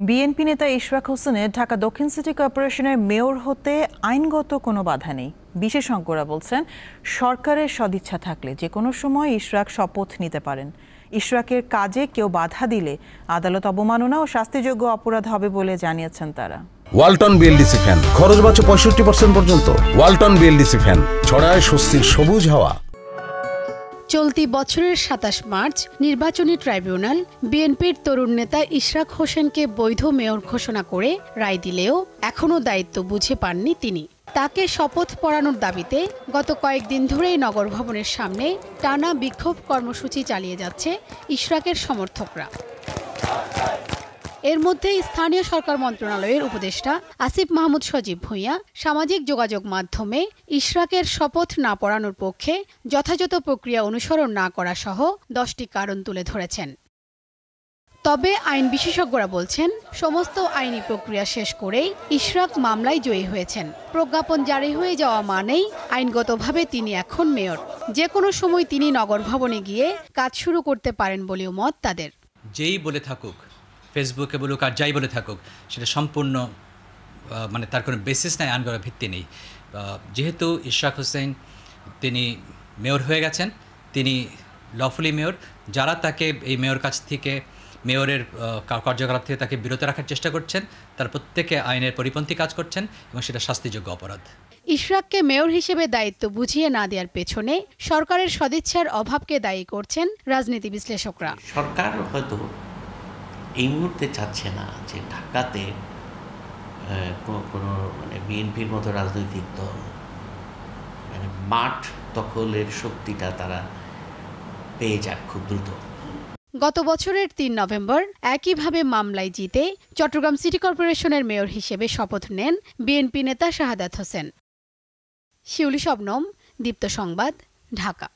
BNP নেতা ইশরাক হোসেনের ঢাকা দক্ষিণ সিটি কর্পোরেশনের মেয়র হতে আইনগত কোনো বাধা নেই। বিশেষজ্ঞরা বলছেন, সরকারের সদিচ্ছা থাকলে যে কোনো সময় ইশরাক শপথ নিতে পারেন। ইশরাকের কাজে কেউ বাধা দিলে আদালত অবমাননা ও শাস্তিযোগ্য অপরাধ হবে বলে জানিয়েছেন তারা। ওয়ালটন বিএলডিসি ফ্যান, খরচ বাঁচে 65% পর্যন্ত। ওয়ালটন বিএলডিসি ফ্যান ছড়ায় স্বস্তির সবুজ হাওয়া। চলতি বছরের ২৭ মার্চ নির্বাচনী ট্রাইব্যুনাল বিএনপির তরুণ নেতা ইশরাক হোসেনকে বৈধ মেয়র ঘোষণা করে রায় দিলেও এখনও দায়িত্ব বুঝে পাননি তিনি। তাকে শপথ পড়ানোর দাবিতে গত কয়েকদিন ধরেই নগর ভবনের সামনে টানা বিক্ষোভ কর্মসূচি চালিয়ে যাচ্ছে ইশরাকের সমর্থকরা। এর মধ্যে স্থানীয় সরকার মন্ত্রণালয়ের উপদেষ্টা আসিফ মাহমুদ সজীব ভূঁইয়া সামাজিক যোগাযোগ মাধ্যমে ইশরাকের শপথ না পড়ানোর পক্ষে যথাযথ প্রক্রিয়া অনুসরণ না করা সহ 10টি কারণ তুলে ধরেছেন। তবে আইন বিশেষজ্ঞরা বলছেন, সমস্ত আইনি প্রক্রিয়া শেষ করেই ইশরাক মামলায় জয়ী হয়েছেন। প্রজ্ঞাপন জারি হয়ে যাওয়া মানেই আইনগতভাবে তিনি এখন মেয়র। যে কোনো সময় তিনি নগর ভবনে গিয়ে কাজ শুরু করতে পারেন বলেও মত তাদের। যেই বলে থাকুক, ফেসবুকে বলুক আর যাই বলে থাকুক, সেটা সম্পূর্ণ তার কোনো বেসিস নাই, আইনগত ভিত্তি নেই। যেহেতু ইশরাক হোসেন তিনি মেয়র হয়ে গেছেন, তিনি লফুলি মেয়র। যারা তাকে এই মেয়র কাছ থেকে, মেয়রের কার্যকলাপ থেকে তাকে বিরত রাখার চেষ্টা করছেন, তার প্রত্যেকে আইনের পরিপন্থী কাজ করছেন এবং সেটা শাস্তিযোগ্য অপরাধ। ইশরাককে মেয়র হিসেবে দায়িত্ব বুঝিয়ে না দেওয়ার পেছনে সরকারের সদিচ্ছার অভাবকে দায়ী করছেন রাজনীতি বিশ্লেষকরা। সরকার হয়তো এই মুহূর্তে চাচ্ছে না যে ঢাকাতে কোনো বিএনপির মতো রাজনৈতিক দল মাঠ দখলের শক্তিটা তারা পেয়ে যাক খুব দ্রুত। গত বছরের ৩ নভেম্বর একইভাবে মামলায় জিতে চট্টগ্রাম সিটি কর্পোরেশনের মেয়র হিসেবে শপথ নেন বিএনপি নেতা শাহাদাত হোসেন। শিউলি শবনম, দীপ্ত সংবাদ, ঢাকা।